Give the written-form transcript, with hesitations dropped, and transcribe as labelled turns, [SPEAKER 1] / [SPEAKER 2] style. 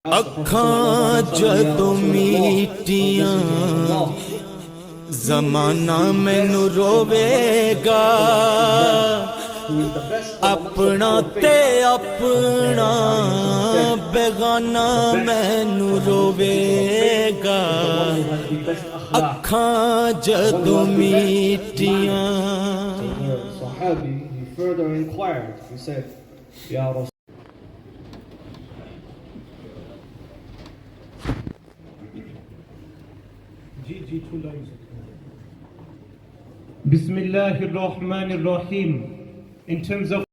[SPEAKER 1] अखां जदों मीटियां ज़माना मैनू रोवेगा, अपना ते अपना बेगाना मैनू रोवेगा। अखां जदों मीटियां।
[SPEAKER 2] Sahabi, he further inquired. He said, Ya Rasul,
[SPEAKER 3] Bismillahir Rahmanir Rahim. In terms of